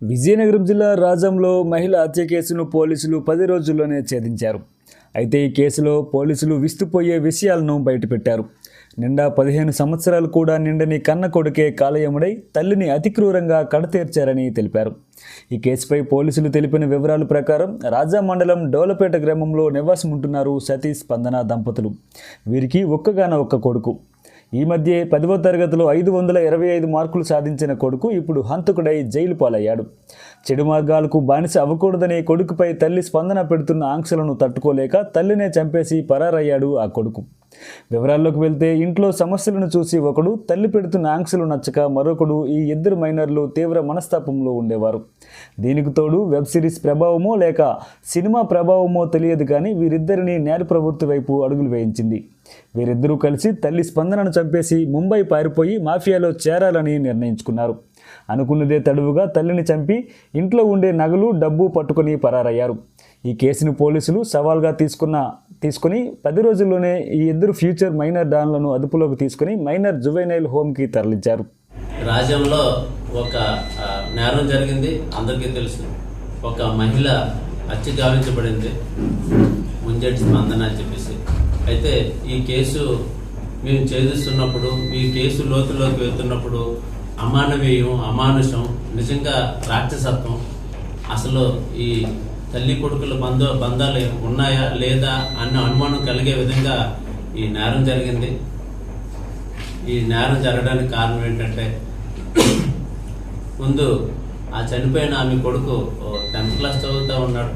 విజయనగరం జిల్లా రాజంలో మహిళ హత్య కేసును పోలీసులు 10 రోజుల్లోనే ఛేదించారు. అయితే ఈ కేసులో పోలీసులు విస్తుపోయే విషయాలను బయటపెట్టారు. నిండా 15 సంవత్సరాలు కూడా నిండని కన్న కొడుకే కాలయముడై తల్లిని అతి క్రూరంగా కడతీర్చారని తెలిపారు. ఈ కేసుపై పోలీసులు తెలిపిన వివరాల ప్రకారం రాజా మండలం డోలపేట గ్రామంలో నివాసం ఉంటున్నారు సతీష్ స్పందన దంపతులు. వీరికి ఒక్క కొడుకు. ఈ మధ్య 10వ తరగతిలో 525 మార్కులు సాధించిన కొడుకు ఇప్పుడు హంతకుడై జైలు పాలయ్యాడు. చెడు మార్గాలకు బానిస అవ్వకూడదనే కొడుకుపై తల్లి స్పందన పెడుతున్న ఆంక్షలను తట్టుకోలేక తల్లినే చంపేసి పరారయ్యాడు ఆ కొడుకు. వివరాల్లోకి వెళ్తే ఇంట్లో సమస్యలను చూసి ఒకడు, తల్లి పెడుతున్న ఆంక్షలు నచ్చక మరొకడు, ఈ ఇద్దరు మైనర్లు తీవ్ర మనస్తాపంలో ఉండేవారు. దీనికి తోడు వెబ్ సిరీస్ ప్రభావమో లేక సినిమా ప్రభావమో తెలియదు కానీ వీరిద్దరిని నేర ప్రవృత్తి వైపు అడుగులు వేయించింది. వీరిద్దరూ కలిసి తల్లి స్పందనను చంపేసి ముంబై పారిపోయి మాఫియాలో చేరాలని నిర్ణయించుకున్నారు. అనుకున్నదే తడువుగా తల్లిని చంపి ఇంట్లో ఉండే నగలు, డబ్బు పట్టుకొని పరారయ్యారు. ఈ కేసును పోలీసులు సవాల్గా తీసుకుని 10 రోజుల్లోనే ఈ ఇద్దరు ఫ్యూచర్ మైనర్ డాన్లను అదుపులోకి తీసుకుని మైనర్ జువెనైల్ హోమ్కి తరలించారు. రాజ్యంలో ఒక నేరం జరిగింది, అందరికీ తెలుసు. ఒక మహిళ హత్య గావించబడింది, ముంజటి స్పందన అని చెప్పేసి. అయితే ఈ కేసు మేము ఛేదిస్తున్నప్పుడు, ఈ కేసు లోతులోకి వెళ్తున్నప్పుడు అమానవీయం, అమానుషం, నిజంగా రాక్షసత్వం, అసలు ఈ తల్లి కొడుకుల బంధాలు ఉన్నాయా లేదా అన్న అనుమానం కలిగే విధంగా ఈ నేరం జరిగింది. ఈ నేరం జరగడానికి కారణం ఏంటంటే, ముందు ఆ చనిపోయిన ఆమె కొడుకు 10th క్లాస్ చదువుతూ ఉన్నాడు.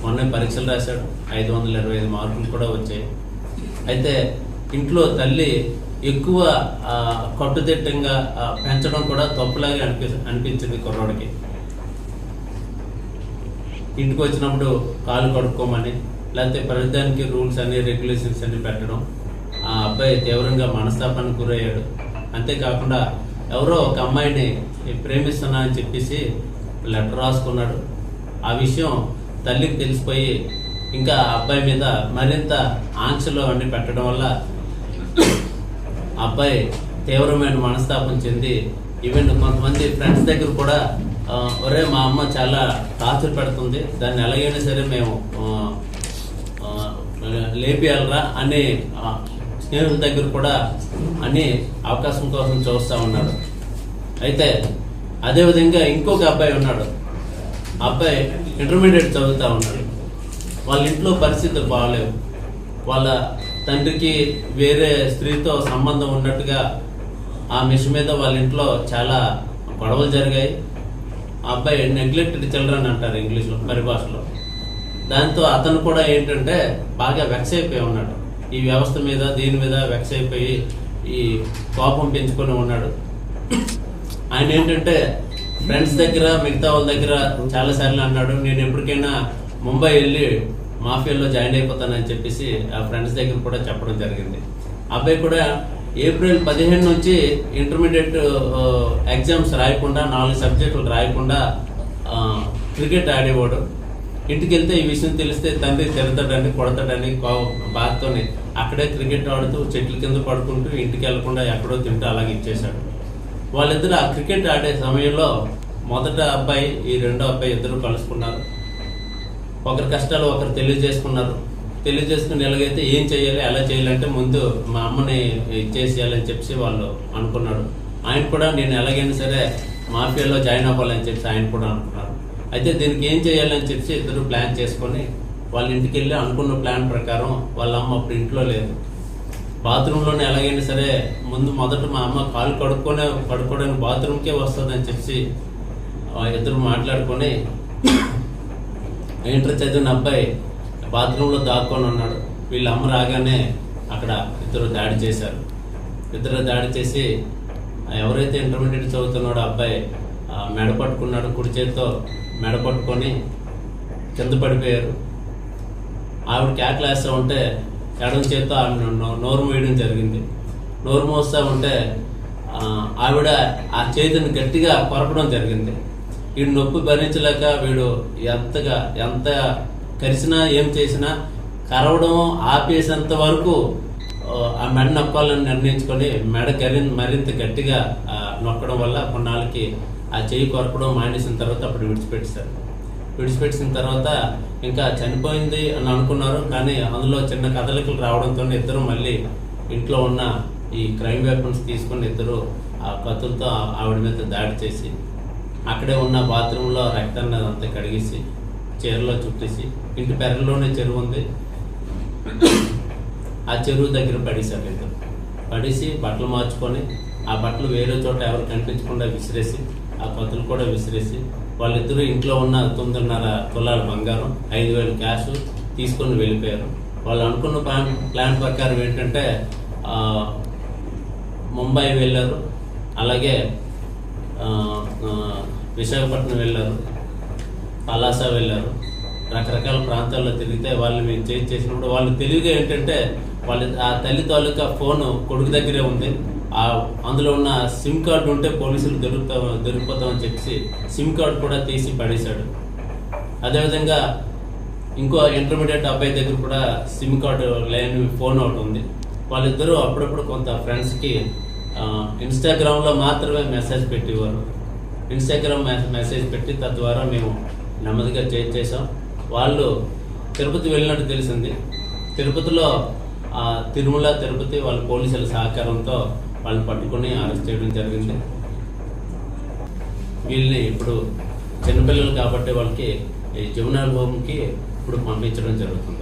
మొన్న పరీక్షలు రాశాడు, 525 మార్కులు కూడా వచ్చాయి. అయితే ఇంట్లో తల్లి ఎక్కువ కట్టుదిట్టంగా పెంచడం కూడా తప్పులాగే అనిపించింది కుర్రోడికి. ఇంటికి వచ్చినప్పుడు కాలు కడుక్కోమని, లేకపోతే ప్రతిదానికి రూల్స్ అన్ని, రెగ్యులేషన్స్ అన్ని పెట్టడం. ఆ అబ్బాయి తీవ్రంగా మనస్తాపానికి గురయ్యాడు. అంతేకాకుండా ఎవరో ఒక అమ్మాయిని ప్రేమిస్తున్నా అని చెప్పేసి లెటర్ రాసుకున్నాడు. ఆ విషయం తల్లికి తెలిసిపోయి ఇంకా అబ్బాయి మీద మరింత ఆంక్షలు అన్ని పెట్టడం వల్ల అబ్బాయి తీవ్రమైన మనస్తాపం చెంది ఈవెన్ కొంతమంది ఫ్రెండ్స్ దగ్గర కూడా, ఒరే మా అమ్మ చాలా టార్చర్ పెడుతుంది, దాన్ని ఎలాగైనా సరే మేము లేపియాలరా అని స్నేహితుల దగ్గర కూడా అన్ని అవకాశం కోసం చూస్తూ ఉన్నాడు. అయితే అదేవిధంగా ఇంకొక అబ్బాయి ఉన్నాడు. అబ్బాయి ఇంటర్మీడియట్ చదువుతూ ఉన్నాడు. వాళ్ళ ఇంట్లో పరిస్థితులు బాగలేవు. వాళ్ళ తండ్రికి వేరే స్త్రీతో సంబంధం ఉన్నట్టుగా ఆ మిషన్ మీద వాళ్ళ ఇంట్లో చాలా గొడవలు జరిగాయి. ఆ అబ్బాయి నెగ్లెక్టెడ్ చిల్డ్రన్ అంటారు ఇంగ్లీష్లో, పరిభాషలో. దాంతో అతను కూడా ఏంటంటే బాగా వెక్స్ అయిపోయి ఉన్నాడు. ఈ వ్యవస్థ మీద, దీని మీద వెక్స్ అయిపోయి ఈ కోపం పెంచుకొని ఉన్నాడు. ఆయన ఏంటంటే ఫ్రెండ్స్ దగ్గర, మిగతా వాళ్ళ దగ్గర చాలాసార్లు అన్నాడు, నేను ఎప్పటికైనా ముంబై వెళ్ళి మాఫియాలో జాయిన్ అయిపోతానని చెప్పేసి ఆ ఫ్రెండ్స్ దగ్గర కూడా చెప్పడం జరిగింది. అబ్బాయి కూడా ఏప్రిల్ 15 నుంచి ఇంటర్మీడియట్ ఎగ్జామ్స్ రాయకుండా, 4 సబ్జెక్టులు రాయకుండా క్రికెట్ ఆడేవాడు. ఇంటికి వెళ్తే ఈ విషయం తెలిస్తే తండ్రి తిడతాడని, కొడతాడని బాధతోనే అక్కడే క్రికెట్ ఆడుతూ చెట్ల కింద పడుకుంటూ ఇంటికి వెళ్లకుండా ఎక్కడో తింటూ అలాగే ఇచ్చేశాడు. వాళ్ళిద్దరు ఆ క్రికెట్ ఆడే సమయంలో మొదట అబ్బాయి, ఈ రెండో అబ్బాయి ఇద్దరు కలుసుకున్నారు. ఒకరి కష్టాలు ఒకరు తెలియజేసుకున్నారు. తెలియజేసుకుని ఎలాగైతే ఏం చేయాలి, ఎలా చేయాలంటే ముందు మా అమ్మని ఇచ్చేసేయాలని చెప్పి వాళ్ళు అనుకున్నాడు. ఆయన కూడా నేను ఎలాగైనా సరే మాఫియాలో జాయిన్ అవ్వాలని చెప్పి ఆయన కూడా అనుకున్నారు. అయితే దీనికి ఏం చేయాలని చెప్పి ఇద్దరు ప్లాన్ చేసుకొని వాళ్ళ ఇంటికి వెళ్ళి అనుకున్న ప్లాన్ ప్రకారం వాళ్ళ అమ్మ అప్పుడు ఇంట్లో లేదు. బాత్రూంలోనే ఎలాగైనా సరే మొదట మా అమ్మ కాలు కడుక్కోవడానికి బాత్రూమ్కే వస్తుందని చెప్పి ఇద్దరు మాట్లాడుకొని ఇంటర్ చదివిన అబ్బాయి బాత్రూంలో దాక్కొని ఉన్నాడు. వీళ్ళ అమ్మ రాగానే అక్కడ ఇద్దరు దాడి చేశారు. ఇద్దరు దాడి చేసి ఎవరైతే ఇంటర్మీడియట్ చదువుతున్నాడో అబ్బాయి మెడ పట్టుకున్నాడు. కుడి చేతితో మెడ పట్టుకొని కింద పడిపోయారు. ఆవిడ కేకలు వేస్తూ ఉంటే ఎడమ చేతితో ఆవిడ నోరు మూయడం జరిగింది. నోరు మోస్తూ ఉంటే ఆవిడ ఆ చేతిని గట్టిగా కొరపడం జరిగింది. వీడు నొప్పి భరించలేక వీడు ఎంత కరిసినా ఏం చేసినా కరవడం ఆపేసేంత వరకు ఆ మెడ నొక్కాలని నిర్ణయించుకొని మెడ మరింత గట్టిగా నొక్కడం వల్ల కొన్నాళ్ళకి ఆ చెయ్యి కొరకడం మానేసిన తర్వాత అప్పుడు విడిచిపెట్టిన తర్వాత ఇంకా చనిపోయింది అని అనుకున్నారు. కానీ అందులో చిన్న కదలికలు రావడంతో ఇద్దరు మళ్ళీ ఇంట్లో ఉన్న ఈ క్రైమ్ వెపన్స్ తీసుకుని ఇద్దరు ఆ కత్తులతో ఆవిడ మీద దాడి చేసి అక్కడే ఉన్న బాత్రూంలో రక్తాన్ని అంతా కడిగేసి చీరలో చుట్టేసి ఇంటి పెరట్లోనే చెరువు ఉంది, ఆ చెరువు దగ్గర పడేశారు ఇద్దరు. పడేసి బట్టలు మార్చుకొని ఆ బట్టలు వేరే చోట ఎవరు కనిపించకుండా విసిరేసి ఆ కత్తులు కూడా విసిరేసి వాళ్ళిద్దరూ ఇంట్లో ఉన్న 9.5 తులాల బంగారం 5,000 క్యాష్ తీసుకొని వెళ్ళిపోయారు. వాళ్ళు అనుకున్న ప్లాన్ ప్రకారం ఏంటంటే ముంబై వెళ్ళారు, అలాగే విశాఖపట్నం వెళ్ళారు, పలాస వెళ్ళారు. రకరకాల ప్రాంతాల్లో తిరిగితే వాళ్ళని మేము చేసినప్పుడు వాళ్ళు తెలివిగా ఏంటంటే ఆ తల్లి తాలూకా ఫోను కొడుకు దగ్గరే ఉంది, అందులో ఉన్న సిమ్ కార్డు ఉంటే పోలీసులు దొరికిపోతామని చెప్పి సిమ్ కార్డు కూడా తీసి పడేశాడు. అదేవిధంగా ఇంకో ఇంటర్మీడియట్ అబ్బాయి దగ్గర కూడా సిమ్ కార్డు లేని ఫోన్ ఒకటి ఉంది. వాళ్ళిద్దరూ అప్పుడప్పుడు కొంత ఫ్రెండ్స్కి ఇన్స్టాగ్రామ్లో మాత్రమే మెసేజ్ పెట్టేవారు. ఇన్స్టాగ్రామ్ మెసేజ్ పెట్టి తద్వారా మేము నెమ్మదిగా చేసాం. వాళ్ళు తిరుపతి వెళ్ళినట్టు తెలిసింది. తిరుపతిలో తిరుమల తిరుపతి వాళ్ళ పోలీసుల సహకారంతో వాళ్ళని పట్టుకొని అరెస్ట్ చేయడం జరిగింది. వీళ్ళని ఇప్పుడు చిన్నపిల్లలు కాబట్టి వాళ్ళకి ఈ జమునాల్ హోమ్కి ఇప్పుడు పంపించడం జరుగుతుంది.